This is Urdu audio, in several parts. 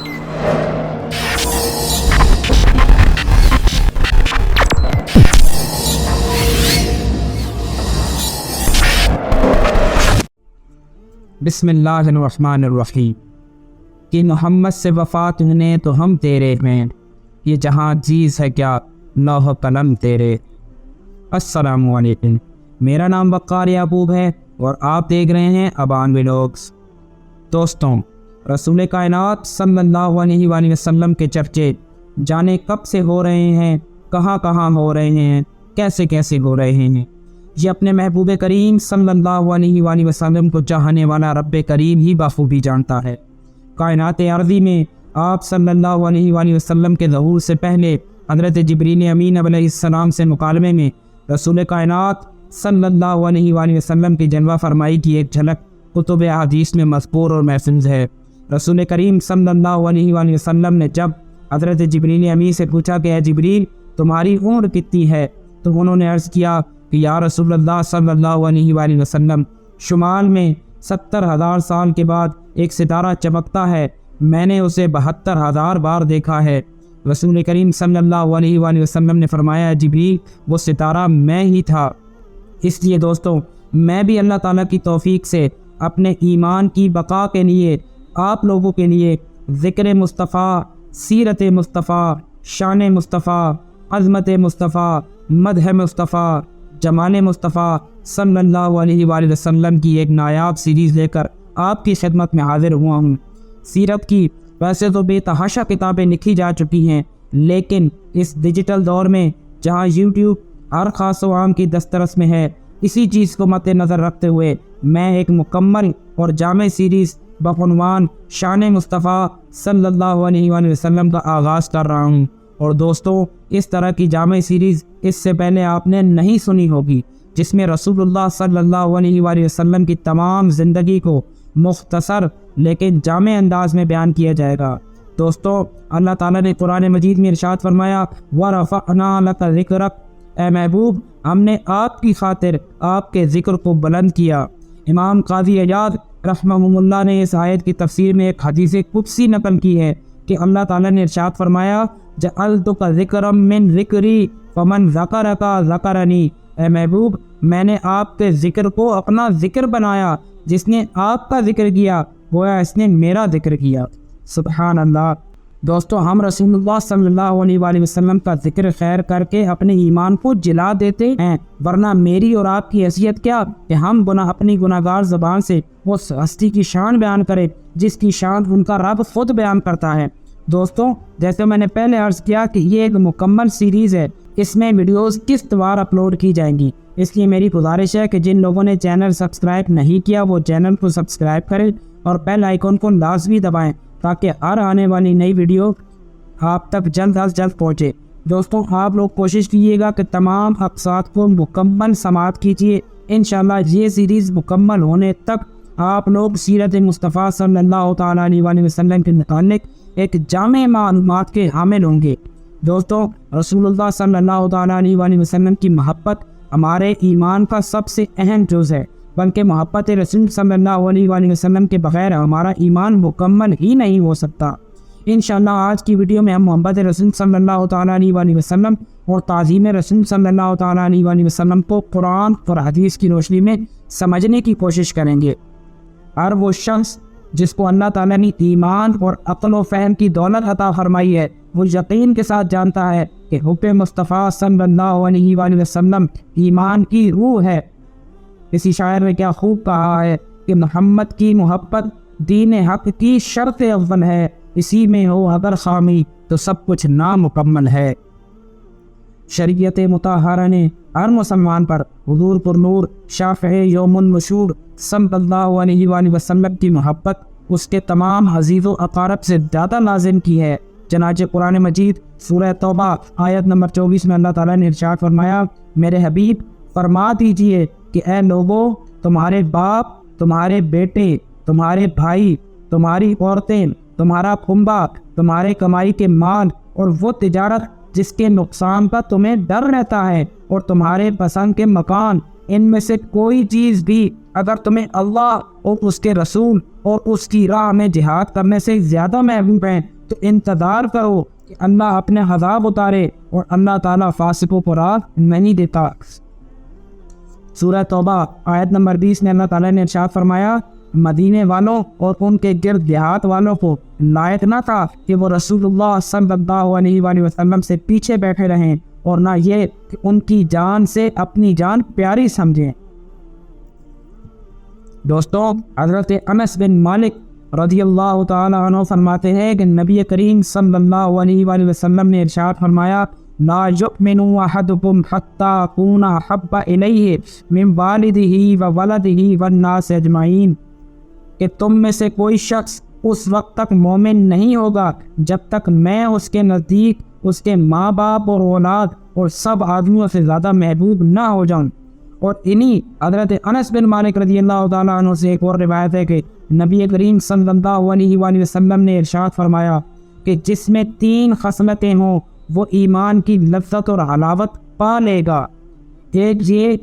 بسم اللہ الرحمن الرحیم کہ محمد سے وفات نے تو ہم تیرے ہیں، یہ جہاں عزیز ہے کیا لوح قلم تیرے۔ السلام علیکم، میرا نام وقار یعقوب ہے اور آپ دیکھ رہے ہیں ابان ولاگز۔ دوستوں، رسول کائنات صلی اللہ علیہ وآلہ وسلم کے چرچے جانے کب سے ہو رہے ہیں، کہاں کہاں ہو رہے ہیں، کیسے کیسے ہو رہے ہیں، یہ اپنے محبوب کریم صلی اللہ علیہ وآلہ وسلم کو چاہنے والا رب کریم ہی بخوبی جانتا ہے۔ کائنات ارضی میں آپ صلی اللہ علیہ وآلہ وسلم کے ظہور سے پہلے حضرت جبریل امین علیہ السلام سے مکالمے میں رسول کائنات صلی اللہ علیہ وآلہ وسلم کی جلوہ فرمائی کی ایک جھلک کتب احادیث میں مذکور اور محفوظ ہے۔ رسول کریم صلی اللہ علیہ وآلہ وسلم نے جب حضرت جبریل امین سے پوچھا کہ اے جبریل تمہاری عمر کتنی ہے، تو انہوں نے عرض کیا کہ یا رسول اللہ صلی اللہ علیہ وآلہ وسلم، شمال میں 70,000 سال کے بعد ایک ستارہ چمکتا ہے، میں نے اسے 72,000 بار دیکھا ہے۔ رسول کریم صلی اللہ علیہ وآلہ وسلم نے فرمایا جبریل وہ ستارہ میں ہی تھا۔ اس لیے دوستوں، میں بھی اللہ تعالیٰ کی توفیق سے اپنے ایمان کی بقا کے لیے آپ لوگوں کے لیے ذکر مصطفیٰ، سیرت مصطفیٰ، شان مصطفیٰ، عظمت مصطفیٰ، مدح مصطفیٰ، جمال مصطفیٰ صلی اللہ علیہ وآلہ وسلم کی ایک نایاب سیریز لے کر آپ کی خدمت میں حاضر ہوا ہوں۔ سیرت کی ویسے تو بے تحاشا کتابیں لکھی جا چکی ہیں، لیکن اس ڈیجیٹل دور میں جہاں یوٹیوب ہر خاص و عام کی دسترس میں ہے، اسی چیز کو مد نظر رکھتے ہوئے میں ایک مکمل اور جامع سیریز بعنوان شان مصطفیٰ صلی اللہ علیہ وآلہ وسلم کا آغاز کر رہا ہوں۔ اور دوستوں، اس طرح کی جامع سیریز اس سے پہلے آپ نے نہیں سنی ہوگی، جس میں رسول اللہ صلی اللہ علیہ وآلہ وسلم کی تمام زندگی کو مختصر لیکن جامع انداز میں بیان کیا جائے گا۔ دوستوں، اللہ تعالیٰ نے قرآن مجید میں ارشاد فرمایا وَرَفَعْنَا لَكَ ذِكْرَكَ، اے محبوب ہم نے آپ کی خاطر آپ کے ذکر کو بلند کیا۔ امام قاضی عیاض رحمہ اللہ نے اس آیت کی تفسیر میں ایک حدیث قدسی نقل کی ہے کہ اللہ تعالیٰ نے ارشاد فرمایا جعلتک ذکرا من ذکری فمن ذکرک ذکرنی، اے محبوب میں نے آپ کے ذکر کو اپنا ذکر بنایا، جس نے آپ کا ذکر کیا گویا اس نے میرا ذکر کیا۔ سبحان اللہ۔ دوستو، ہم رسول اللہ صلی اللہ علیہ وآلہ وسلم کا ذکر خیر کر کے اپنے ایمان کو جلا دیتے ہیں، ورنہ میری اور آپ کی حیثیت کیا کہ ہم اپنی گناہگار زبان سے اس ہستی کی شان بیان کریں جس کی شان ان کا رب خود بیان کرتا ہے۔ دوستوں، جیسے میں نے پہلے عرض کیا کہ یہ ایک مکمل سیریز ہے، اس میں ویڈیوز قسط وار اپلوڈ کی جائیں گی، اس لیے میری گزارش ہے کہ جن لوگوں نے چینل سبسکرائب نہیں کیا وہ چینل کو سبسکرائب کریں اور بیل آئیکن کو لازمی دبائیں تاکہ ہر آنے والی نئی ویڈیو آپ تک جلد از جلد پہنچے۔ دوستوں، آپ لوگ کوشش کیجیے گا کہ تمام اقساط کو مکمل سماعت کیجیے۔ انشاءاللہ یہ سیریز مکمل ہونے تک آپ لوگ سیرت مصطفیٰ صلی اللہ تعالیٰ علیہ وآلہ وسلم کے متعلق ایک جامع معلومات کے حامل ہوں گے۔ دوستوں، رسول اللہ صلی اللہ تعالیٰ علیہ وآلہ وسلم کی محبت ہمارے ایمان کا سب سے اہم جز ہے، بلکہ محبت رسول صلی اللہ علیہ وآلہ وسلم کے بغیر ہمارا ایمان مکمل ہی نہیں ہو سکتا۔ انشاءاللہ آج کی ویڈیو میں ہم محبت رسول صلی اللہ تعالیٰ علیہ وآلہ وسلم اور تعظیم رسول صلی اللہ تعالیٰ علیہ وآلہ وسلم کو قرآن اور حدیث کی روشنی میں سمجھنے کی کوشش کریں گے۔ ہر وہ شخص جس کو اللہ تعالیٰ نے ایمان اور عقل و فہم کی دولت عطا فرمائی ہے، وہ یقین کے ساتھ جانتا ہے کہ حب مصطفیٰ صلی اللہ علیہ وآلہ وسلم ایمان کی روح ہے۔ کسی شاعر نے کیا خوب کہا ہے کہ محمد کی محبت دین حق کی شرط اول ہے، اسی میں ہو اگر خامی تو سب کچھ نامکمل ہے۔ شریعت مطہرہ نے ہر مسلمان پر حضور پر نور شافع یوم النشور صلی اللہ علیہ وآلہ وسلم کی محبت اس کے تمام عزیز و اقارب سے زیادہ لازم کی ہے۔ چنانچہ قرآن مجید سورہ توبہ آیت نمبر 24 میں اللہ تعالیٰ نے ارشاد فرمایا میرے حبیب فرما دیجئے کہ اے لوگوں، تمہارے باپ، تمہارے بیٹے، تمہارے بھائی، تمہاری عورتیں، تمہارا کنبہ، تمہارے کمائی کے مال اور وہ تجارت جس کے نقصان کا تمہیں ڈر رہتا ہے اور تمہارے پسند کے مکان، ان میں سے کوئی چیز بھی اگر تمہیں اللہ اور اس کے رسول اور اس کی راہ میں جہاد کرنے سے زیادہ محبوب ہیں تو انتظار کرو کہ اللہ اپنے عذاب اتارے، اور اللہ تعالیٰ فاسقوں کو راہ نہیں دیتا۔ سورہ توبہ آیت نمبر 20 میں اللہ تعالیٰ نے ارشاد فرمایا، مدینے والوں اور ان کے گرد دیہات والوں کو لائق نہ تھا کہ وہ رسول اللہ صلی اللہ علیہ وآلہ وسلم سے پیچھے بیٹھے رہیں، اور نہ یہ کہ ان کی جان سے اپنی جان پیاری سمجھیں۔ دوستوں، حضرت انس بن مالک رضی اللہ تعالی عنہ فرماتے ہیں کہ نبی کریم صلی اللہ علیہ وآلہ وسلم نے ارشاد فرمایا، لا یؤمن احدکم حتی اکون احب الیہ من والدہ وولدہ والناس اجمعین، کہ تم میں سے کوئی شخص اس وقت تک مومن نہیں ہوگا جب تک میں اس کے نزدیک اس کے ماں باپ اور اولاد اور سب آدمیوں سے زیادہ محبوب نہ ہو جاؤں۔ اور انہی حضرت انس بن مالک رضی اللہ تعالیٰ عنہ سے ایک اور روایت ہے کہ نبی کریم صلی اللہ علیہ وآلہ وسلم نے ارشاد فرمایا کہ جس میں 3 خصلتیں ہوں وہ ایمان کی لذت اور حلاوت پا لے گا۔ ایک یہ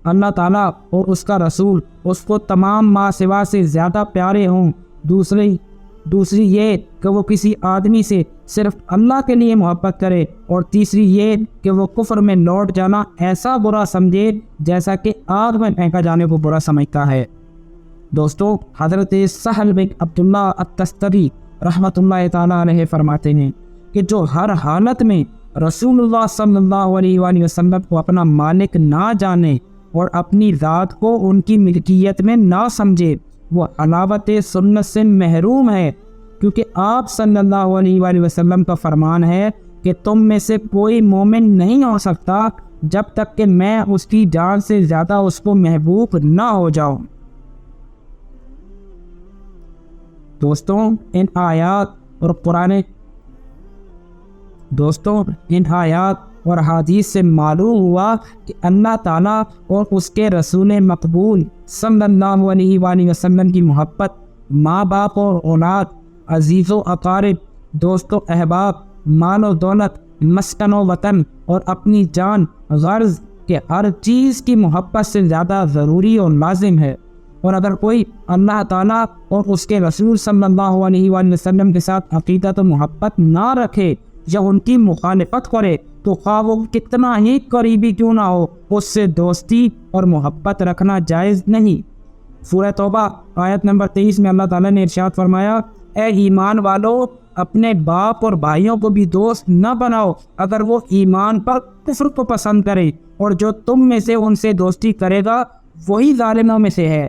اللہ تعالیٰ اور اس کا رسول اس کو تمام ماں سوا سے زیادہ پیارے ہوں، دوسری یہ کہ وہ کسی آدمی سے صرف اللہ کے لیے محبت کرے، اور تیسری یہ کہ وہ کفر میں لوٹ جانا ایسا برا سمجھے جیسا کہ آگ میں پھینکا جانے کو برا سمجھتا ہے۔ دوستو، حضرت سہل بن عبداللہ التستری رحمۃ اللہ تعالیٰ علیہ فرماتے ہیں کہ جو ہر حالت میں رسول اللہ صلی اللہ علیہ وآلہ وسلم کو اپنا مالک نہ جانے اور اپنی ذات کو ان کی ملکیت میں نہ سمجھے، وہ حلاوت سنت سے محروم ہے، کیونکہ آپ صلی اللہ علیہ وآلہ وسلم کا فرمان ہے کہ تم میں سے کوئی مومن نہیں ہو سکتا جب تک کہ میں اس کی جان سے زیادہ اس کو محبوب نہ ہو جاؤں۔ دوستوں، ان آیات اور حدیث سے معلوم ہوا کہ اللہ تعالیٰ اور اس کے رسول مقبول صلی اللہ علیہ وآلہ وسلم کی محبت ماں باپ اور اولاد، عزیز و اقارب، دوست و احباب، مال و دولت، مسکن و وطن اور اپنی جان غرض کے ہر چیز کی محبت سے زیادہ ضروری اور لازم ہے۔ اور اگر کوئی اللہ تعالیٰ اور اس کے رسول صلی اللہ علیہ وآلہ وسلم کے ساتھ عقیدت و محبت نہ رکھے یا ان کی مخالفت کرے تو خواہ وہ کتنا ہی قریبی کیوں نہ ہو، اس سے دوستی اور محبت رکھنا جائز نہیں۔ سورہ توبہ آیت نمبر 23 میں اللہ تعالیٰ نے ارشاد فرمایا، اے ایمان والو، اپنے باپ اور بھائیوں کو بھی دوست نہ بناؤ اگر وہ ایمان پر کفر کو پسند کرے، اور جو تم میں سے ان سے دوستی کرے گا وہی ظالموں میں سے ہے۔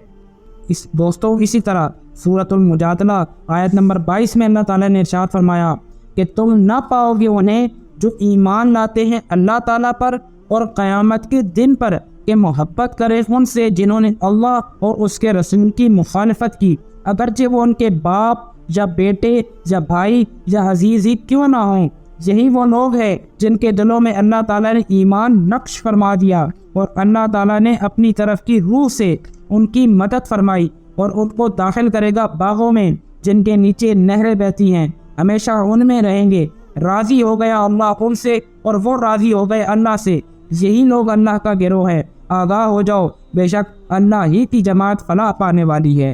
دوستوں، اسی طرح سورۃ المجادلہ آیت نمبر 22 میں اللہ تعالیٰ نے ارشاد فرمایا کہ تم نہ پاؤ گے انہیں جو ایمان لاتے ہیں اللہ تعالیٰ پر اور قیامت کے دن پر کہ محبت کرے ان سے جنہوں نے اللہ اور اس کے رسول کی مخالفت کی، اگرچہ وہ ان کے باپ یا بیٹے یا بھائی یا عزیز ہی کیوں نہ ہوں۔ یہی وہ لوگ ہیں جن کے دلوں میں اللہ تعالیٰ نے ایمان نقش فرما دیا، اور اللہ تعالیٰ نے اپنی طرف کی روح سے ان کی مدد فرمائی، اور ان کو داخل کرے گا باغوں میں جن کے نیچے نہریں بہتی ہیں، ہمیشہ ان میں رہیں گے۔ راضی ہو گیا اللہ ان سے اور وہ راضی ہو گئے اللہ سے، یہی لوگ اللہ کا گروہ ہے۔ آگاہ ہو جاؤ، بے شک اللہ ہی کی جماعت فلاح پانے والی ہے۔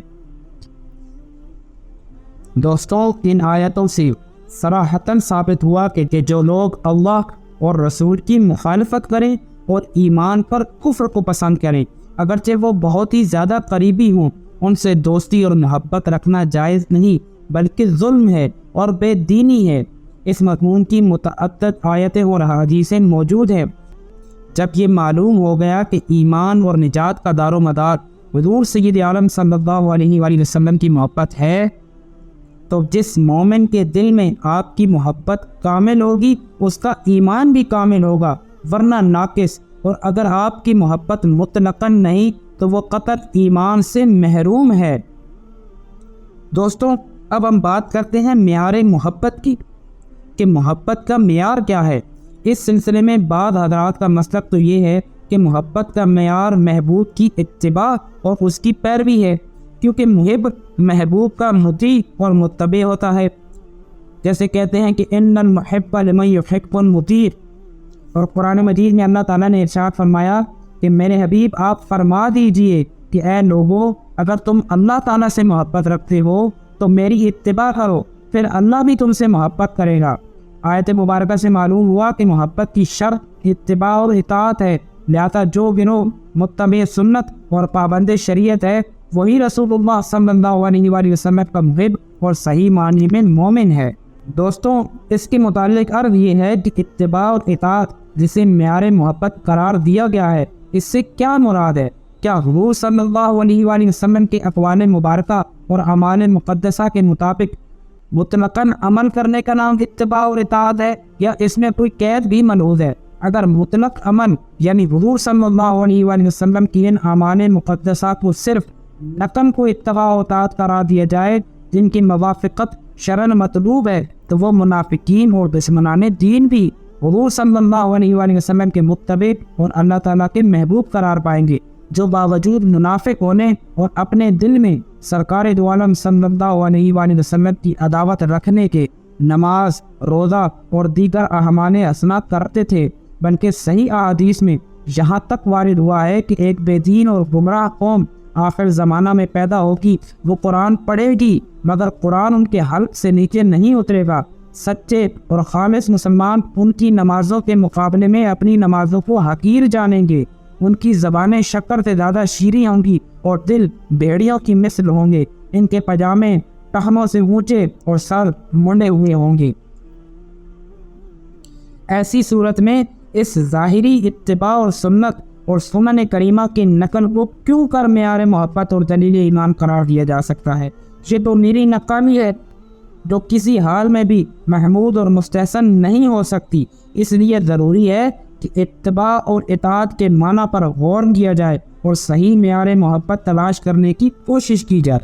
دوستوں، ان آیتوں سے صراحتاً ثابت ہوا کہ جو لوگ اللہ اور رسول کی مخالفت کریں اور ایمان پر کفر کو پسند کریں، اگرچہ وہ بہت ہی زیادہ قریبی ہوں، ان سے دوستی اور محبت رکھنا جائز نہیں بلکہ ظلم ہے اور بے دینی ہے۔ اس مضمون کی متعدد آیتیں اور حدیثیں موجود ہیں۔ جب یہ معلوم ہو گیا کہ ایمان اور نجات کا دار و مدار حضور سید عالم صلی اللہ علیہ وآلہ وسلم کی محبت ہے، تو جس مومن کے دل میں آپ کی محبت کامل ہوگی اس کا ایمان بھی کامل ہوگا، ورنہ ناقص، اور اگر آپ کی محبت مطلقاً نہیں تو وہ قطع ایمان سے محروم ہے۔ دوستوں، اب ہم بات کرتے ہیں معیار محبت کی، کہ محبت کا معیار کیا ہے۔ اس سلسلے میں بعض حضرات کا مسلک تو یہ ہے کہ محبت کا معیار محبوب کی اتباع اور اس کی پیروی ہے، کیونکہ محب محبوب کا مطیع اور متبع ہوتا ہے۔ جیسے کہتے ہیں کہ ان المحب لمن یحب المطیع، اور قرآن مجید میں اللہ تعالیٰ نے ارشاد فرمایا کہ میرے حبیب آپ فرما دیجئے کہ اے لوگو، اگر تم اللہ تعالیٰ سے محبت رکھتے ہو تو میری اتباع کرو، پھر اللہ بھی تم سے محبت کرے گا۔ آیت مبارکہ سے معلوم ہوا کہ محبت کی شرط اتباع اور اطاعت ہے، لہذا جو گروہ متبع سنت اور پابند شریعت ہے وہی رسول اللہ صلی اللہ علیہ وآلہ وسلم کا محب اور صحیح معنی میں مومن ہے۔ دوستوں، اس کے متعلق عرض یہ ہے کہ اتباع اور اطاعت جسے معیار محبت قرار دیا گیا ہے، اس سے کیا مراد ہے؟ کیا حضور صلی اللہ علیہ وآلہ وسلم کے اقوال مبارکہ اور اعمال مقدسہ کے مطابق مطلقاً عمل کرنے کا نام اتباع اور اطاعت ہے، یا اس میں کوئی قید بھی ملحوظ ہے؟ اگر مطلق عمل یعنی حضور صلی اللہ علیہ وآلہ وسلم کی ان اعمال مقدسہ کو صرف نقل کو اتباع و اطاعت قرار دیا جائے جن کی موافقت شرعاً مطلوب ہے، تو وہ منافقین اور دشمنان دین بھی حضور صلی اللہ علیہ وآلہ وسلم کے متبع اور اللہ تعالیٰ کے محبوب قرار پائیں گے، جو باوجود منافق ہونے اور اپنے دل میں سرکار دو عالم صلی اللہ علیہ وآلہ وسلم کی عداوت رکھنے کے نماز، روزہ اور دیگر اعمال حسنات کرتے تھے، بلکہ صحیح احادیث میں یہاں تک وارد ہوا ہے کہ ایک بے دین اور گمراہ قوم آخر زمانہ میں پیدا ہوگی، وہ قرآن پڑھے گی مگر قرآن ان کے حلق سے نیچے نہیں اترے گا۔ سچے اور خالص مسلمان ان کی نمازوں کے مقابلے میں اپنی نمازوں کو حقیر جانیں گے، ان کی زبانیں شکر سے زیادہ شیریں ہوں گی اور دل بھیڑیوں کی مثل ہوں گے، ان کے پاجامے ٹخنوں سے اونچے اور سر منڈے ہوئے ہوں گے۔ ایسی صورت میں اس ظاہری اتباع اور سنت اور سنن کریمہ کی نقل کو کیوں کر معیار محبت اور دلیل ایمان قرار دیا جا سکتا ہے؟ یہ تو میری ناکامی ہے جو کسی حال میں بھی محمود اور مستحسن نہیں ہو سکتی۔ اس لیے ضروری ہے کہ اتباع اور اطاعت کے معنی پر غور کیا جائے اور صحیح معیار محبت تلاش کرنے کی کوشش کی جائے۔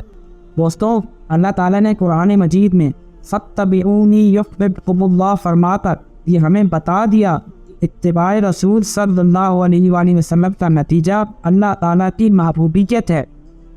دوستوں، اللہ تعالیٰ نے قرآن مجید میں فَاتَّبِعُونِی یُحْبِبْکُمُ اللَّہ فرما کر یہ ہمیں بتا دیا کہ اتباع رسول صلی اللہ علیہ وآلہ وسلم کا نتیجہ اللہ تعالیٰ کی محبوبیت ہے۔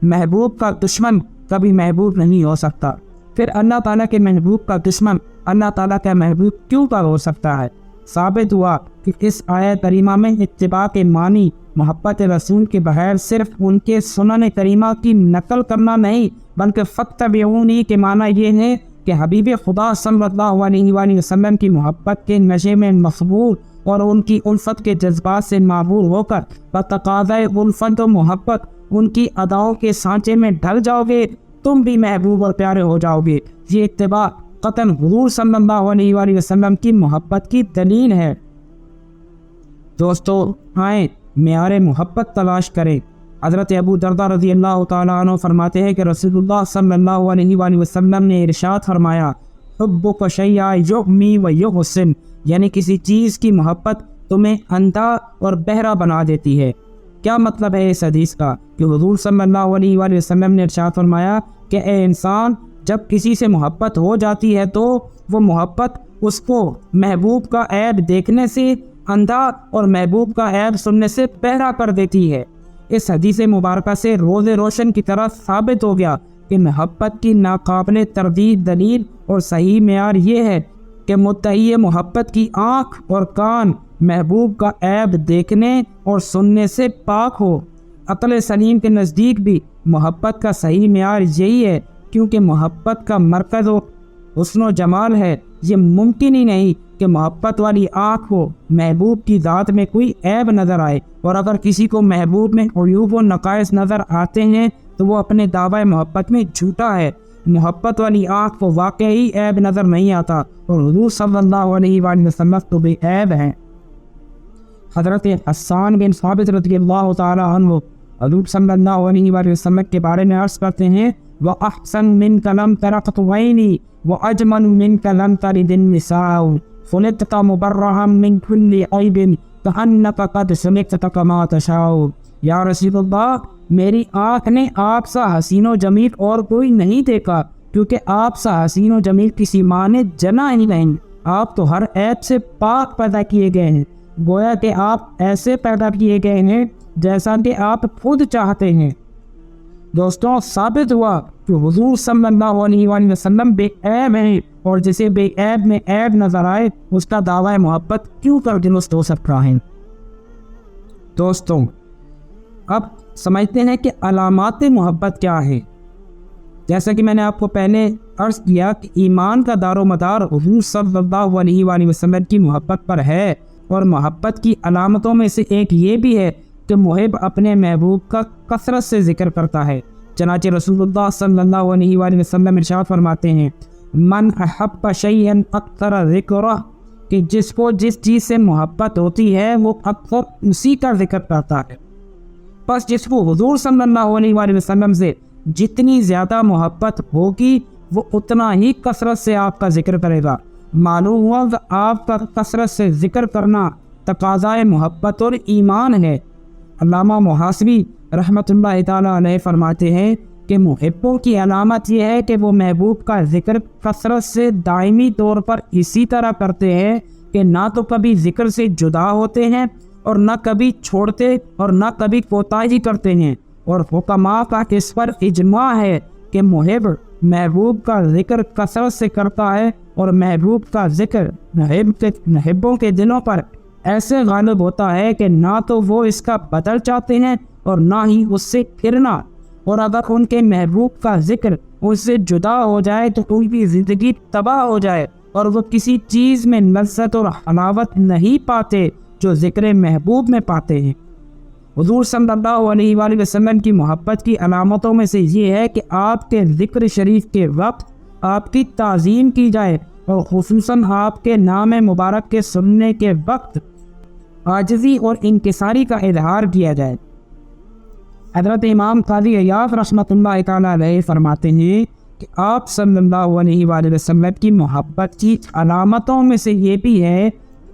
محبوب کا دشمن کبھی محبوب نہیں ہو سکتا، پھر اللہ تعالیٰ کے محبوب کا دشمن اللہ تعالیٰ کا محبوب کیوں کر ہو سکتا ہے؟ ثابت ہوا کہ اس آیت کریمہ میں اتباع کے معنی محبت رسول کے بغیر صرف ان کے سنن کریمہ کی نقل کرنا نہیں، بلکہ فَاتَّبِعُونِی کے معنی یہ ہے کہ حبیب خدا صلی اللہ علیہ وآلہ وسلم کی محبت کے نشے میں مخبول اور ان کی الفت کے جذبات سے معمور ہو کر بتقاضۂ الفت و محبت ان کی اداؤں کے سانچے میں ڈھل جاؤ گے، تم بھی محبوب اور پیارے ہو جاؤ گے۔ یہ اتباع قطعاً حضور صلی اللہ علیہ وآلہ وسلم کی محبت کی دلیل ہے۔ دوستو، آئیں معیار محبت تلاش کریں۔ حضرت ابو درداء رضی اللہ تعالیٰ عنہ فرماتے ہیں کہ رسول اللہ صلی اللہ علیہ وآلہ وسلم نے ارشاد فرمایا، حبک شیء یعمی و یحسن، یعنی کسی چیز کی محبت تمہیں اندھا اور بہرا بنا دیتی ہے۔ کیا مطلب ہے اس حدیث کا؟ کہ حضور صلی اللہ علیہ وآلہ وسلم نے ارشاد فرمایا کہ اے انسان، جب کسی سے محبت ہو جاتی ہے تو وہ محبت اس کو محبوب کا عیب دیکھنے سے اندھا اور محبوب کا عیب سننے سے بہرا کر دیتی ہے۔ اس حدیث مبارکہ سے روز روشن کی طرح ثابت ہو گیا کہ محبت کی ناقابل تردید دلیل اور صحیح معیار یہ ہے کہ مدعی محبت کی آنکھ اور کان محبوب کا عیب دیکھنے اور سننے سے پاک ہو۔ عقل سلیم کے نزدیک بھی محبت کا صحیح معیار یہی ہے، کیونکہ محبت کا مرکز و حسن و جمال ہے۔ یہ ممکن ہی نہیں کہ محبت والی آنکھ کو محبوب کی ذات میں کوئی عیب نظر آئے، اور اگر کسی کو محبوب میں عیوب و نقائص نظر آتے ہیں تو وہ اپنے دعوی محبت میں جھوٹا ہے۔ محبت والی آنکھ کو واقعی عیب نظر نہیں آتا، اور حضور صلی اللہ علیہ وآلہ وسلم تو بے عیب ہیں۔ حضرت حسان بن ثابت رضی اللہ تعالیٰ عنہ حضور صلی اللہ علیہ وآلہ وسلم کے بارے میں عرض کرتے ہیں، وَأَحْسَنْ مِنْكَ لَمْ تَرَقْتُ عَيْنِي وَأَجْمَلُ مِنْكَ لَمْ تَلِدِ النِّسَاءُ خُلِقْتَ مُبَرَّأً مِنْ كُلِّ عَيْبٍ كَأَنَّكَ قَدْ خُلِقْتَ كَمَا تَشَاءُ۔ یا رسول اللہ، میری آنکھ نے آپ سا حسین و جمیل اور کوئی نہیں دیکھا، کیونکہ آپ سا حسین و جمیل کسی ماں نے جنا ہی نہیں۔ آپ تو ہر عیب سے پاک پیدا کیے گئے ہیں، گویا کہ آپ ایسے پیدا کیے گئے ہیں جیسا کہ آپ خود چاہتے ہیں۔ دوستوں، ثابت ہوا کہ حضور صلی اللہ علیہ وآلہ وسلم بے عیب ہیں، اور جسے بے عیب میں عیب نظر آئے اس کا دعوی محبت کیوں کر درست ہو سکتا ہے؟ دوستوں، اب سمجھتے ہیں کہ علامات محبت کیا ہیں۔ جیسا کہ میں نے آپ کو پہلے عرض کیا کہ ایمان کا دار و مدار حضور صلی اللہ علیہ وآلہ وسلم کی محبت پر ہے، اور محبت کی علامتوں میں سے ایک یہ بھی ہے کہ محب اپنے محبوب کا کثرت سے ذکر کرتا ہے۔ چنانچہ رسول اللہ صلی اللہ علیہ وآلہ وسلم ارشاد فرماتے ہیں، من احب شیئا اکثر ذکرہ، کہ جس کو جس چیز سے محبت ہوتی ہے وہ اکثر اسی کا ذکر کرتا ہے۔ بس جس کو حضور صلی اللہ علیہ وآلہ وسلم سے جتنی زیادہ محبت ہوگی وہ اتنا ہی کثرت سے آپ کا ذکر کرے گا۔ معلوم ہوا کہ آپ کا کثرت سے ذکر کرنا تقاضائے محبت اور ایمان ہے۔ علامہ محاسبی رحمۃ اللہ تعالیٰ علیہ فرماتے ہیں کہ محبوں کی علامت یہ ہے کہ وہ محبوب کا ذکر کثرت سے دائمی طور پر اسی طرح کرتے ہیں کہ نہ تو کبھی ذکر سے جدا ہوتے ہیں اور نہ کبھی چھوڑتے اور نہ کبھی کوتاہی کرتے ہیں۔ اور حکماء کا اس پر اجماع ہے کہ محب محبوب کا ذکر کثرت سے کرتا ہے، اور محبوب کا ذکر محبوں کے دلوں پر ایسے غالب ہوتا ہے کہ نہ تو وہ اس کا بدل چاہتے ہیں اور نہ ہی اس سے پھرنا۔ اور اگر ان کے محبوب کا ذکر اس سے جدا ہو جائے تو ان کی زندگی تباہ ہو جائے، اور وہ کسی چیز میں لذت اور حلاوت نہیں پاتے جو ذکر محبوب میں پاتے ہیں۔ حضور صلی اللہ علیہ وآلہ وسلم کی محبت کی علامتوں میں سے یہ ہے کہ آپ کے ذکر شریف کے وقت آپ کی تعظیم کی جائے، اور خصوصاً آپ کے نام مبارک کے سننے کے وقت عاجزی اور انکساری کا اظہار کیا جائے۔ حضرت امام قاضی عیاض رحمۃ اللہ تعالیٰ علیہ فرماتے ہیں کہ آپ صلی اللہ علیہ وآلہ وسلم کی محبت کی علامتوں میں سے یہ بھی ہے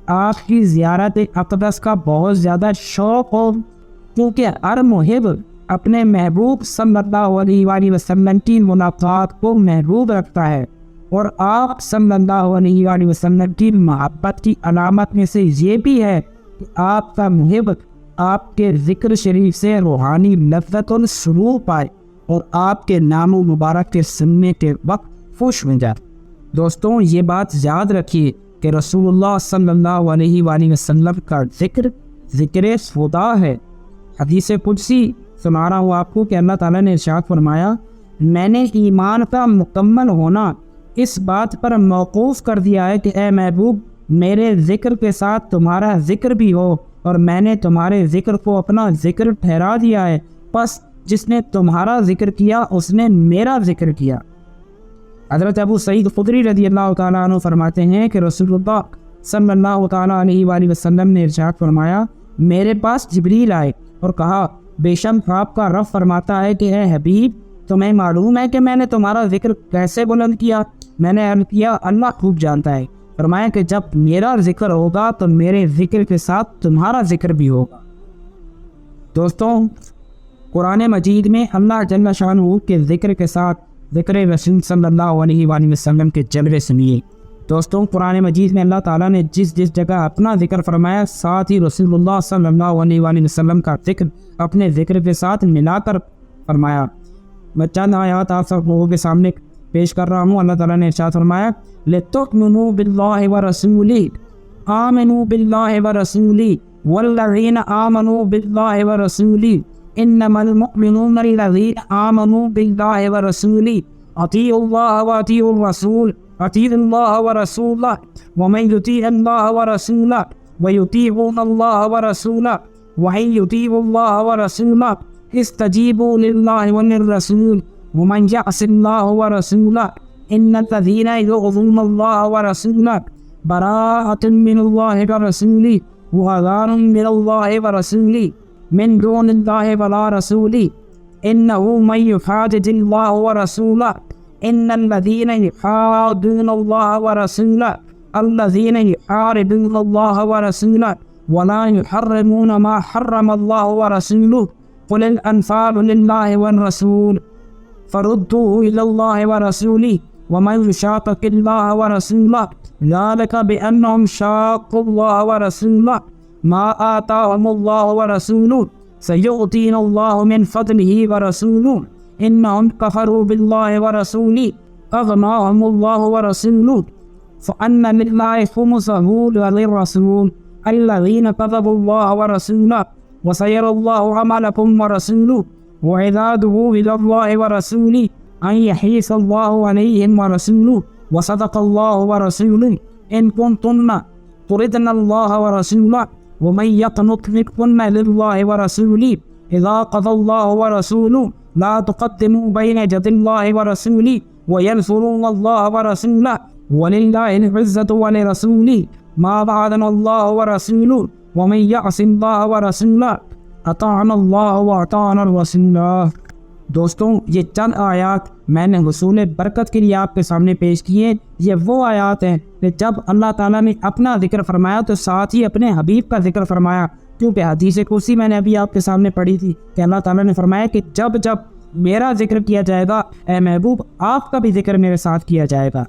آپ کی زیارت اقدس کا بہت زیادہ شوق ہو، کیونکہ ہر محب اپنے محبوب صلی اللہ علیہ وآلہ وسلم کی ملاقات کو محبوب رکھتا ہے، اور آپ صلی اللہ علیہ وآلہ وسلم کی محبت کی علامت میں سے یہ بھی ہے کہ آپ کا محب آپ کے ذکر شریف سے روحانی لذت اور سرور پائے، اور آپ کے نام و مبارک کے سننے کے وقت خوش ہو جائے۔ دوستوں، یہ بات یاد رکھیے کہ رسول اللہ صلی اللہ علیہ وآلہ وسلم کا ذکر خدا ہے۔ حدیث قدسی سنا رہا ہوں آپ کو کہ اللہ تعالیٰ نے ارشاد فرمایا، میں نے ایمان کا مکمل ہونا اس بات پر موقوف کر دیا ہے کہ اے محبوب میرے ذکر کے ساتھ تمہارا ذکر بھی ہو، اور میں نے تمہارے ذکر کو اپنا ذکر ٹھہرا دیا ہے، پس جس نے تمہارا ذکر کیا اس نے میرا ذکر کیا۔ حضرت ابو سعید خدری رضی اللہ تعالیٰ عنہ فرماتے ہیں کہ رسول اللہ صلی اللہ تعالیٰ علیہ وآلہ وسلم نے ارشاد فرمایا، میرے پاس جبریل آئے اور کہا، بے شک آپ کا رب فرماتا ہے کہ اے حبیب تمہیں معلوم ہے کہ میں نے تمہارا ذکر کیسے بلند کیا؟ میں نے عرض کیا، اللہ خوب جانتا ہے۔ فرمایا کہ جب میرا ذکر ہوگا تو میرے ذکر کے ساتھ تمہارا ذکر بھی ہوگا۔ دوستوں، قرآن مجید میں اللہ جل شانہ کے ذکر کے ساتھ ذکر رسول صلی اللہ علیہ وآلہ وسلم کے جلوے سنیے۔ دوستوں، قرآن مجید میں اللہ تعالیٰ نے جس جگہ اپنا ذکر فرمایا، ساتھ ہی رسول اللہ صلی اللہ علیہ وآلہ وسلم کا ذکر اپنے ذکر کے ساتھ ملا کر فرمایا۔ میں چند آیات آپ سب لوگوں کے سامنے پیش کر رہا ہوں۔ اللہ تعالیٰ نے ارشاد فرمایا، لِتُؤْمِنُوا بِاللَّهِ وَرَسُولِهِ آمِنُوا بِاللَّهِ وَرَسُولِهِ وَالَّذِينَ آمَنُوا بِاللَّهِ وَرَسُولِهِ إِنَّمَا الْمُؤْمِنُونَ الَّذِينَ آمَنُوا بِاللَّهِ وَرَسُولِهِ أَطِيعُوا اللَّهَ وَأَطِيعُوا الرَّسُولَ أطيعوا الله ورسوله ومن يطيع الله ورسوله ويطيعون الله ورسوله وإن يطيعوا الله ورسوله استجيبوا لله وللرسول ومن يعص الله ورسوله إن الذين يؤذون الله ورسوله براءة من الله ورسوله وعذاب من الله ورسوله من دون الله ولا رسوله إنه من يحادد الله ورسوله إن الذين يحادون الله ورسوله الذين يحاربون الله ورسوله ولا يحرمون ما حرم الله ورسوله قل الأنفال لله والرسول فردوه إلى الله ورسوله ومن يشاقق الله ورسوله ذلك بأنهم شاقوا الله ورسوله ما آتاهم الله ورسوله سيؤتينا الله من فضله ورسوله إنهم كفروا بالله ورسوله أغناهم الله ورسوله فأن لله خمسه وللرسول الذين كذبوا الله ورسوله وسيرى الله عملكم ورسوله وعباده إلى الله ورسوله أن يحيث الله عليهم ورسوله وصدق الله ورسوله إن كنتن تردن الله ورسوله ومن يقنط منكن لله ورسوله إذا قضى الله ورسوله لا تقدموا بين يدي الله ورسوله وينصرون الله ورسوله ولله العزة ولرسوله ما بعدنا الله ورسوله ومن يعص الله ورسوله اطعنا الله واطعنا الرسول۔ دوستوں یہ چند آیات میں نے حصول برکت کے لیے آپ کے سامنے پیش کیے۔ یہ وہ آیات ہیں کہ جب اللہ تعالیٰ نے اپنا ذکر فرمایا تو ساتھ ہی اپنے حبیب کا ذکر فرمایا، کیونکہ حدیث کرسی میں نے ابھی آپ کے سامنے پڑھی تھی کہ اللہ تعالیٰ نے فرمایا کہ جب جب میرا ذکر کیا جائے گا اے محبوب آپ کا بھی ذکر میرے ساتھ کیا جائے گا۔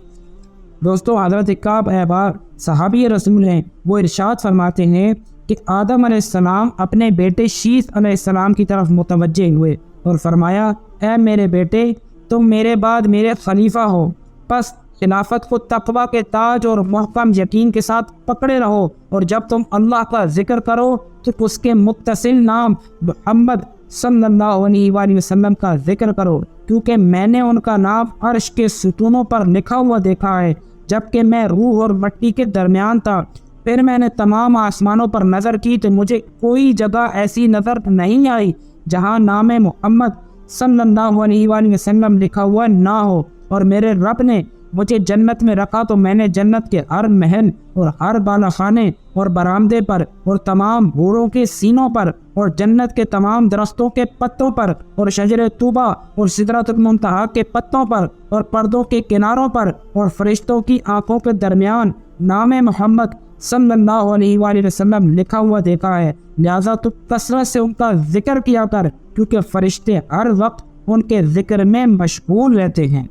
دوستوں حضرت کعب احبار صحابی رسول ہیں، وہ ارشاد فرماتے ہیں کہ آدم علیہ السلام اپنے بیٹے شیث علیہ السلام کی طرف متوجہ ہوئے اور فرمایا اے میرے بیٹے تم میرے بعد میرے خلیفہ ہو، پس خلافت کو تقوی کے تاج اور محکم یقین کے ساتھ پکڑے رہو، اور جب تم اللہ کا ذکر کرو تو اس کے متصل نام محمد صلی اللہ علیہ وآلہ وسلم کا ذکر کرو، کیونکہ میں نے ان کا نام عرش کے ستونوں پر لکھا ہوا دیکھا ہے جبکہ میں روح اور مٹی کے درمیان تھا۔ پھر میں نے تمام آسمانوں پر نظر کی تو مجھے کوئی جگہ ایسی نظر نہیں آئی جہاں نام محمد صلی اللہ علیہ وآلہ وسلم لکھا ہوا نہ ہو، اور میرے رب نے مجھے جنت میں رکھا تو میں نے جنت کے ہر محل اور ہر بالا خانے اور برآمدے پر اور تمام گھوڑوں کے سینوں پر اور جنت کے تمام درختوں کے پتوں پر اور شجر طوبہ اور سدرۃ المنتہا کے پتوں پر اور پردوں کے کناروں پر اور فرشتوں کی آنکھوں کے درمیان نام محمد صلی اللہ علیہ وآلہ وسلم لکھا ہوا دیکھا ہے، لہذا تو کثرت سے ان کا ذکر کیا کر، کیونکہ فرشتے ہر وقت ان کے ذکر میں مشغول رہتے ہیں۔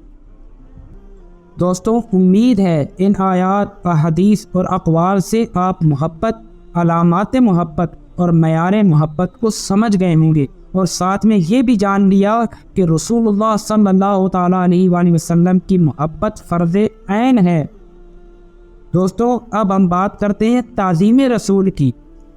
دوستوں امید ہے ان آیات احادیث اور اقوال سے آپ محبت، علامات محبت اور معیار محبت کو سمجھ گئے ہوں گے، اور ساتھ میں یہ بھی جان لیا کہ رسول اللہ صلی اللہ تعالیٰ علیہ وآلہ وسلم کی محبت فرض عین ہے۔ دوستوں اب ہم بات کرتے ہیں تعظیم رسول کی،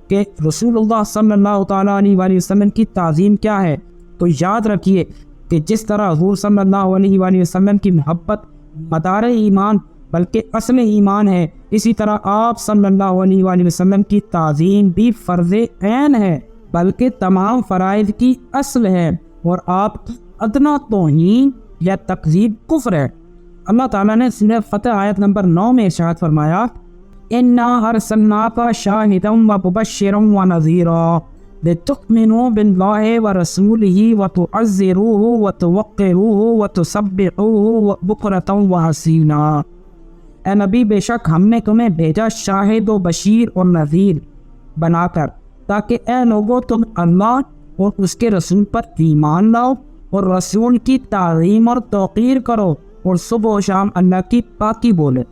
کہ رسول اللہ صلی اللہ تعالیٰ علیہ وآلہ وسلم کی تعظیم کیا ہے۔ تو یاد رکھیے کہ جس طرح حضور صلی اللہ علیہ وآلہ وسلم کی محبت مدار ایمان بلکہ اصل ایمان ہے، اسی طرح آپ صلی اللہ علیہ وآلہ وسلم کی تعظیم بھی فرض عین ہے، بلکہ تمام فرائض کی اصل ہے، اور آپ کی ادنا توہین یا تکذیب کفر ہے۔ اللہ تعالیٰ نے سورہ فتح آیت نمبر 9 میں ارشاد فرمایا اِنَّا أَرْسَلْنَاكَ شَاهِدًا وَمُبَشِّرًا وَنَذِيرًا لِتُؤْمِنُوا بِاللَّهِ وَرَسُولِهِ وَتُعَزِّرُوهُ وَتُوَقِّرُوهُ وَتُسَبِّحُوهُ بُكْرَةً وَأَصِيلًا۔ اے نبی بے شک ہم نے تمہیں بھیجا شاہد و بشیر اور نذیر بنا کر، تاکہ اے لوگوں تم اللہ اور اس کے رسول پر ایمان لاؤ اور رسول کی تعظیم اور توقیر کرو اور صبح و شام اللہ کی پاکی بولے۔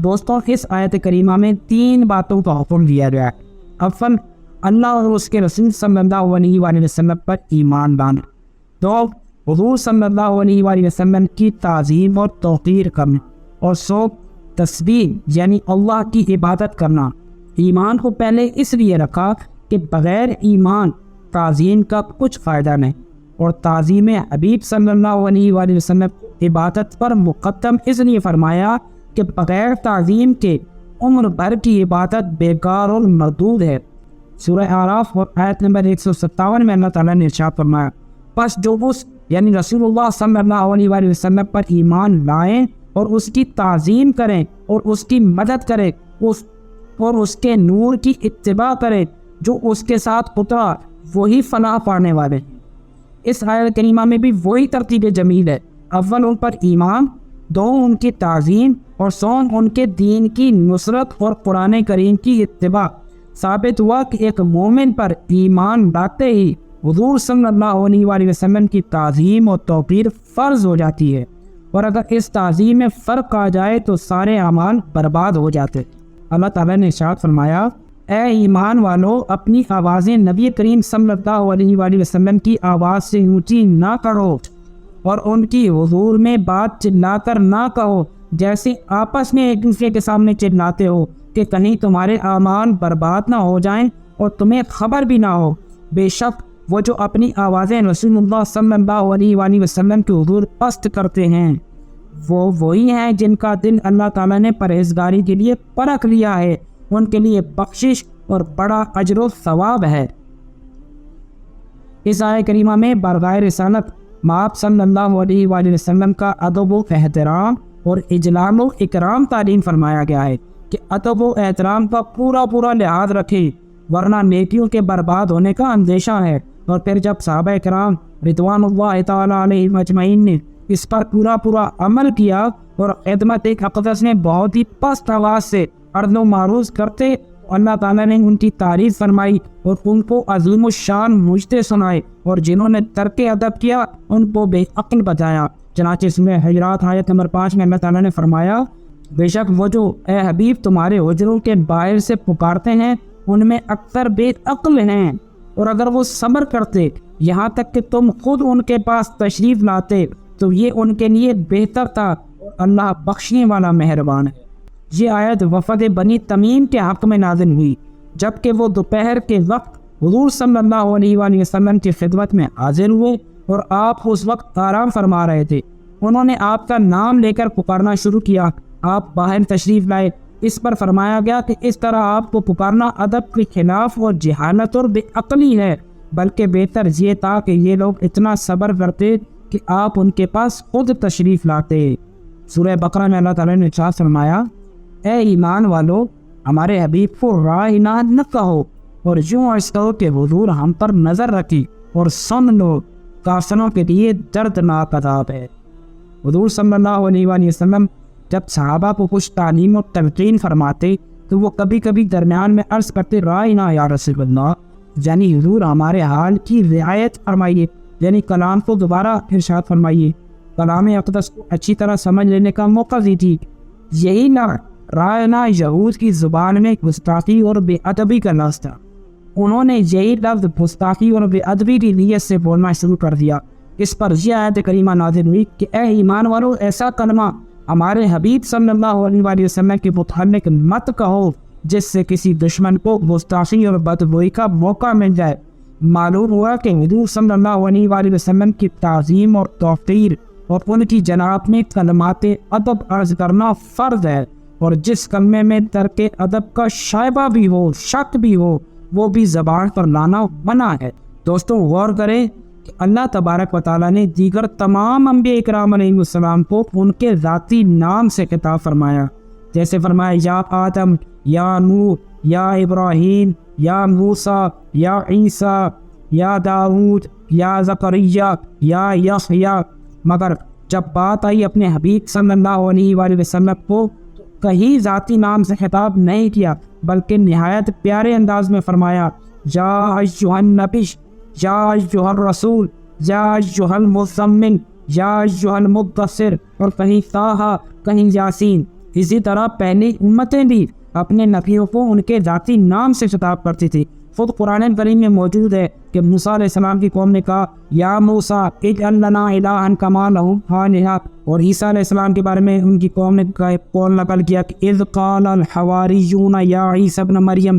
دوستوں اس آیت کریمہ میں 3 باتوں کا حکم دیا گیا ہے۔ اول اللہ اور اس کے رسول صلی اللہ علیہ وآلہ وسلم پر ایمان لانا، 2 حضور صلی اللہ علیہ وآلہ وسلم کی تعظیم اور توقیر کرنا، اور 3 تسبیح یعنی اللہ کی عبادت کرنا۔ ایمان کو پہلے اس لیے رکھا کہ بغیر ایمان تعظیم کا کچھ فائدہ نہیں، اور تعظیم حبیب صلی اللہ علیہ وآلہ وسلم عبادت پر مقدم اس لیے فرمایا کہ بغیر تعظیم کے عمر بھر کی عبادت بیکار اور مردود ہے۔ سورہ اعراف اور آیت نمبر 157 میں اللہ تعالیٰ نے ارشاد فرمایا پس جو اس یعنی رسول اللہ صلی اللہ علیہ وآلہ وسلم پر ایمان لائیں اور اس کی تعظیم کریں اور اس کی مدد کریں اور اس کے نور کی اتباع کریں جو اس کے ساتھ اترا، وہی فلاح پانے والے ہیں۔ اس آیت کریمہ میں بھی وہی ترتیب جمیل ہے، اول ان پر ایمان، 2 ان کی تعظیم، اور 3 ان کے دین کی نصرت اور قرآن کریم کی اتباع۔ ثابت ہوا کہ ایک مومن پر ایمان لاتے ہی حضور صلی اللہ علیہ وآلہ وسلم کی تعظیم اور توقیر فرض ہو جاتی ہے، اور اگر اس تعظیم میں فرق آ جائے تو سارے اعمال برباد ہو جاتے۔ اللہ تعالیٰ نے ارشاد فرمایا اے ایمان والو اپنی آوازیں نبی کریم صلی اللہ علیہ وآلہ وسلم کی آواز سے اونچی نہ کرو، اور ان کی حضور میں بات چلا کر نہ کہو جیسے آپس میں ایک دوسرے کے سامنے چلاتے ہو کہ کہیں تمہارے اعمال برباد نہ ہو جائیں اور تمہیں خبر بھی نہ ہو۔ بے شک وہ جو اپنی آوازیں رسول اللہ صلی اللہ علیہ وآلہ وسلم کے حضور پست کرتے ہیں وہ وہی ہیں جن کا دل اللہ تعالیٰ نے پرہیزگاری کے لیے پرکھ لیا ہے، ان کے لیے بخشش اور بڑا اجر و ثواب ہے۔ اس آیت کریمہ میں بارگاہ رسالت مآب صلی اللہ علیہ وآلہ وسلم کا ادب و احترام اور اجلال و اکرام تعلیم فرمایا گیا ہے کہ ادب و احترام کا پورا لحاظ رکھیں، ورنہ نیکیوں کے برباد ہونے کا اندیشہ ہے۔ اور پھر جب صحابہ کرام رضوان اللہ تعالیٰ علیہم اجمعین نے اس پر پورا عمل کیا اور خدمت اقدس نے بہت ہی پست آواز سے عرض و معروض کرتے، اللہ تعالیٰ نے ان کی تعریف فرمائی اور ان کو عظیم الشان مجدے سنائے، اور جنہوں نے ترک ادب کیا ان کو بے عقل بتایا۔ چنانچہ سورہ حجرات آیت نمبر 5 میں اللہ تعالیٰ نے فرمایا، بے شک وہ جو اے حبیب تمہارے حجروں کے باہر سے پکارتے ہیں ان میں اکثر بے عقل ہیں، اور اگر وہ صبر کرتے یہاں تک کہ تم خود ان کے پاس تشریف لاتے تو یہ ان کے لیے بہتر تھا، اور اللہ بخشنے والا مہربان ہے۔ یہ آیت وفد بنی تمیم کے حق میں نازل ہوئی جبکہ وہ دوپہر کے وقت حضور صلی اللہ علیہ وآلہ وسلم کی خدمت میں حاضر ہوئے اور آپ اس وقت آرام فرما رہے تھے۔ انہوں نے آپ کا نام لے کر پکارنا شروع کیا، آپ باہر تشریف لائے۔ اس پر فرمایا گیا کہ اس طرح آپ کو پکارنا ادب کے خلاف اور جہالت اور بے عقلی ہے، بلکہ بہتر یہ تھا کہ یہ لوگ اتنا صبر کرتے کہ آپ ان کے پاس خود تشریف لاتے۔ سورہ بقرہ میں اللہ تعالیٰ نے ارشاد فرمایا، اے ایمان والو ہمارے حبیب کو رائنا نہ کہو، اور یوں عرض کرو کہ حضور ہم پر نظر رکھی اور سن لو، کافروں کے لیے دردناک عذاب ہے۔ حضور صلی اللہ علیہ وآلہ وسلم جب صحابہ کو کچھ تعلیم و تلقین فرماتے تو وہ کبھی کبھی درمیان میں عرض کرتے، رائنا یا رسول اللہ، یعنی حضور ہمارے حال کی رعایت فرمائیے، یعنی کلام کو دوبارہ ارشاد فرمائیے، کلام اقدس کو اچھی طرح سمجھ لینے کا موقع دیجیے۔ یہی نہ رائنا یہود کی زبان میں گستاخی اور بے ادبی کا لفظ تھا، انہوں نے یہی لفظ گستاخی اور بے ادبی کی نیت سے بولنا شروع کر دیا۔ اس پر یہ آیت کریمہ نازل ہوئی کہ اے ایمان والو ایسا کلمہ ہمارے حبیب صلی اللہ علیہ وآلہ وسلم کے متعلق مت کہو جس سے کسی دشمن کو گستاخی اور بدگوئی کا موقع مل جائے۔ معلوم ہوا کہ حضور صلی اللہ علیہ وآلہ وسلم کی تعظیم اور توقیر اور ان کی جناب میں کلمات ادب عرض کرنا فرض ہے، اور جس کلمے میں ترک ادب کا شائبہ بھی ہو، شک بھی ہو، وہ بھی زبان پر لانا منع ہے۔ دوستوں غور کریں کہ اللہ تبارک و تعالیٰ نے دیگر تمام انبیاء اکرام علیہ السلام کو ان کے ذاتی نام سے خطاب فرمایا، جیسے فرمایا یا آدم، یا نوح، یا ابراہیم، یا موسیٰ، یا عیسیٰ، یا داؤد، یا زکریا، یا یحییٰ، مگر جب بات آئی اپنے حبیب صلی اللہ علیہ وآلہ وسلم کو تو کہیں ذاتی نام سے خطاب نہیں کیا، بلکہ نہایت پیارے انداز میں فرمایا یا ایھا النبی، یا ایھا الرسول، یا ایھا المزمل، یا ایھا المدثر، اور کہیں طٰہٰ، کہیں یاسین۔ اسی طرح پہلی امتیں بھی اپنے نبیوں کو ان کے ذاتی نام سے خطاب کرتی تھی۔ خود قرآن کریم میں موجود ہے کہ موسیٰ علیہ السلام کی قوم نے کہا یا موسیٰ اجعل لنا الہا کما لہم آلہہ، اور عیسیٰ علیہ السلام کے بارے میں ان کی قوم نے قول نقل کیا کہ اذ قال الحواریون یا عیسیٰ ابن مریم،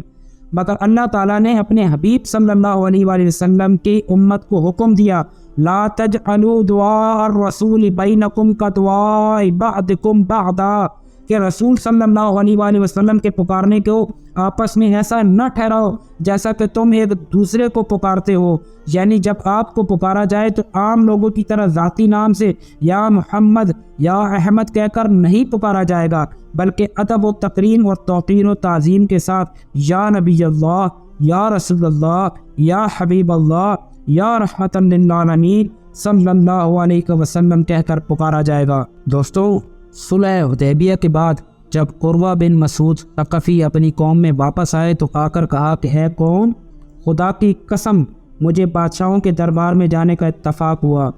مگر اللہ تعالیٰ نے اپنے حبیب صلی اللہ علیہ وآلہ وسلم کی امت کو حکم دیا لا تجعلوا دعاء الرسول بینکم کدعاء بعضکم بعضا، کہ رسول صلی اللہ علیہ وآلہ وسلم کے پکارنے کو آپس میں ایسا نہ ٹھہراؤ جیسا کہ تم ایک دوسرے کو پکارتے ہو، یعنی جب آپ کو پکارا جائے تو عام لوگوں کی طرح ذاتی نام سے یا محمد یا احمد کہہ کر نہیں پکارا جائے گا، بلکہ ادب و تکریم اور توقیر و تعظیم کے ساتھ یا نبی اللہ، یا رسول اللہ، یا حبیب اللہ، یا رحمت للعالمین صلی اللہ علیہ وسلم کہہ کر پکارا جائے گا۔ دوستو صلح حدیبیہ کے بعد جب عروہ بن مسعود ثقفی اپنی قوم میں واپس آئے تو آ کر کہا کہ ہے قوم، خدا کی قسم مجھے بادشاہوں کے دربار میں جانے کا اتفاق ہوا،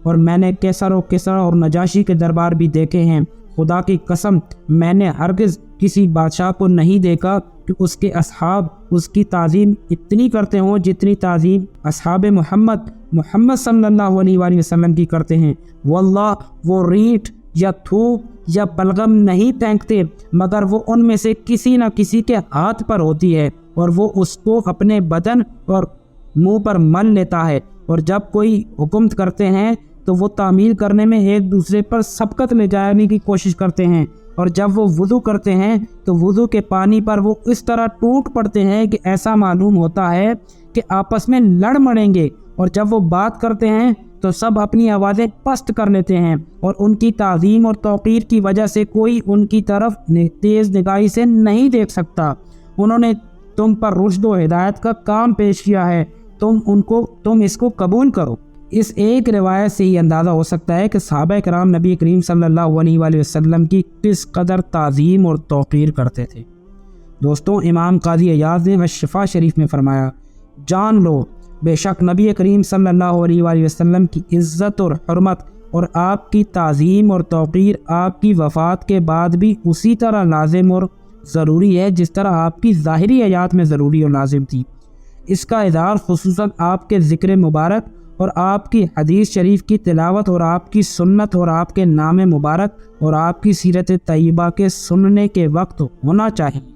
اور میں نے کیسر و کسریٰ اور نجاشی کے دربار بھی دیکھے ہیں، خدا کی قسم میں نے ہرگز کسی بادشاہ کو نہیں دیکھا کہ اس کے اصحاب اس کی تعظیم اتنی کرتے ہوں جتنی تعظیم اصحاب محمد صلی اللہ علیہ وآلہ وسلم کی کرتے ہیں۔ واللہ وہ ریٹھ یا تھوک یا بلغم نہیں پھینکتے مگر وہ ان میں سے کسی نہ کسی کے ہاتھ پر ہوتی ہے، اور وہ اس کو اپنے بدن اور منہ پر مل لیتا ہے، اور جب کوئی حکم کرتے ہیں تو وہ تعمیل کرنے میں ایک دوسرے پر سبقت لے جانے کی کوشش کرتے ہیں، اور جب وہ وضو کرتے ہیں تو وضو کے پانی پر وہ اس طرح ٹوٹ پڑتے ہیں کہ ایسا معلوم ہوتا ہے کہ آپس میں لڑ مڑیں گے، اور جب وہ بات کرتے ہیں تو سب اپنی آوازیں پست کر لیتے ہیں، اور ان کی تعظیم اور توقیر کی وجہ سے کوئی ان کی طرف تیز نگاہی سے نہیں دیکھ سکتا۔ انہوں نے تم پر رشد و ہدایت کا کام پیش کیا ہے، تم اس کو قبول کرو۔ اس ایک روایت سے ہی اندازہ ہو سکتا ہے کہ صحابہ کرام نبی کریم صلی اللہ علیہ وآلہ وسلم کی کس قدر تعظیم اور توقیر کرتے تھے۔ دوستوں، امام قاضی عیاض نے شفا شریف میں فرمایا، جان لو بے شک نبی کریم صلی اللہ علیہ وآلہ وسلم کی عزت اور حرمت اور آپ کی تعظیم اور توقیر آپ کی وفات کے بعد بھی اسی طرح لازم اور ضروری ہے جس طرح آپ کی ظاہری حیات میں ضروری اور لازم تھی۔ اس کا اظہار خصوصاً آپ کے ذکر مبارک اور آپ کی حدیث شریف کی تلاوت اور آپ کی سنت اور آپ کے نام مبارک اور آپ کی سیرت طیبہ کے سننے کے وقت ہونا چاہیے۔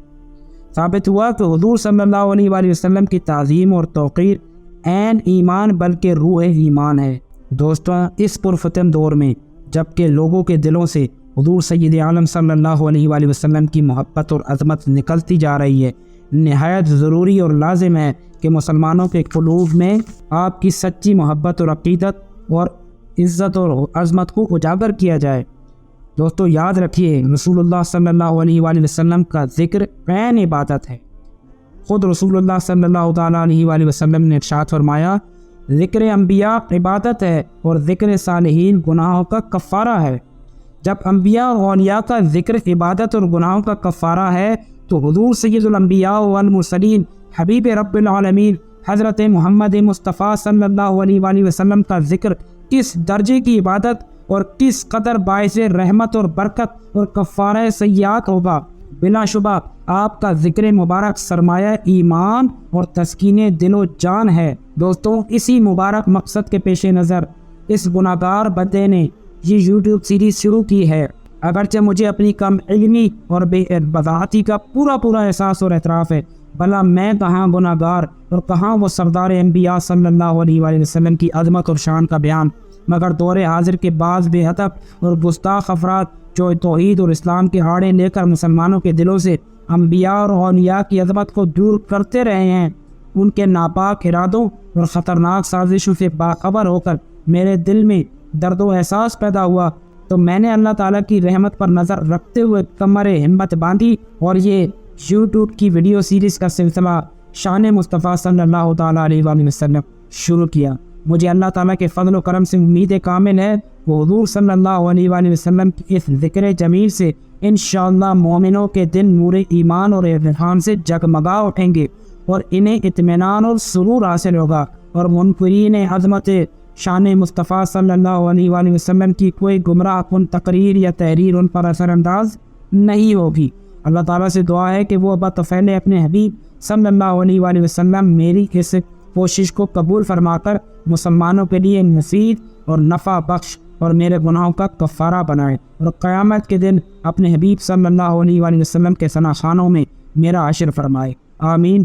ثابت ہوا کہ حضور صلی اللہ علیہ وآلہ وسلم کی تعظیم اور توقیر عین ایمان بلکہ روح ایمان ہے۔ دوستوں، اس پرفتن دور میں جبکہ لوگوں کے دلوں سے حضور سید عالم صلی اللہ علیہ وآلہ وسلم کی محبت اور عظمت نکلتی جا رہی ہے، نہایت ضروری اور لازم ہے کہ مسلمانوں کے قلوب میں آپ کی سچی محبت اور عقیدت اور عزت اور عظمت کو اجاگر کیا جائے۔ دوستو، یاد رکھیے رسول اللہ صلی اللہ علیہ وآلہ وسلم کا ذکر عین عبادت ہے۔ خود رسول اللہ صلی اللہ تعالیٰ علیہ وآلہ وسلم نے ارشاد فرمایا، ذکر انبیاء عبادت ہے اور ذکر صالحین گناہوں کا کفارہ ہے۔ جب انبیاء اور اولیاء کا ذکر عبادت اور گناہوں کا کفارہ ہے تو حضور سید الانبیاء والمرسلین حبیب رب العالمین حضرت محمد مصطفیٰ صلی اللہ علیہ وآلہ وسلم کا ذکر کس درجے کی عبادت اور کس قدر باعث رحمت اور برکت اور کفارہ سیئات ہوگا۔ بلا شبہ آپ کا ذکر مبارک سرمایہ ایمان اور تسکین دل و جان ہے۔ دوستوں، اسی مبارک مقصد کے پیش نظر اس گناہگار بندے نے یہ یوٹیوب سیریز شروع کی ہے۔ اگرچہ مجھے اپنی کم علمی اور بے بضاعتی کا پورا احساس اور اعتراف ہے، بھلا میں کہاں گناہگار اور کہاں وہ سردار انبیاء صلی اللہ علیہ وآلہ وسلم کی عظمت اور شان کا بیان، مگر دور حاضر کے بعض بے ادب اور گستاخ افراد جو توحید اور اسلام کے آڑے لے کر مسلمانوں کے دلوں سے انبیاء اور اولیاء کی عظمت کو دور کرتے رہے ہیں، ان کے ناپاک ارادوں اور خطرناک سازشوں سے باخبر ہو کر میرے دل میں درد و احساس پیدا ہوا، تو میں نے اللہ تعالیٰ کی رحمت پر نظر رکھتے ہوئے کمر ہمت باندھی اور یہ یوٹیوب کی ویڈیو سیریز کا سلسلہ شان مصطفیٰ صلی اللہ تعالیٰ علیہ وآلہ وسلم شروع کیا۔ مجھے اللہ تعالیٰ کے فضل و کرم سے امید کامل ہے وہ حضور صلی اللہ علیہ وآلہ وسلم کی اس ذکر جمیل سے انشاءاللہ مومنوں کے دل نور ایمان اور ارحام سے جگمگا اٹھیں گے اور انہیں اطمینان اور سرور حاصل ہوگا، اور منکرین عظمت شان مصطفیٰ صلی اللہ علیہ وآلہ وسلم کی کوئی گمراہ کن تقریر یا تحریر ان پر اثر انداز نہیں ہوگی۔ اللہ تعالیٰ سے دعا ہے کہ وہ بطفیل اپنے حبیب صلی اللہ علیہ وآلہ وسلم میری اس کوشش کو قبول فرما کر مسلمانوں کے لیے مفید اور نفع بخش اور میرے گناہوں کا کفارہ بنائے، اور قیامت کے دن اپنے حبیب صلی اللہ علیہ وآلہ وسلم کے ثنا خانوں میں میرا حشر فرمائے۔ آمین۔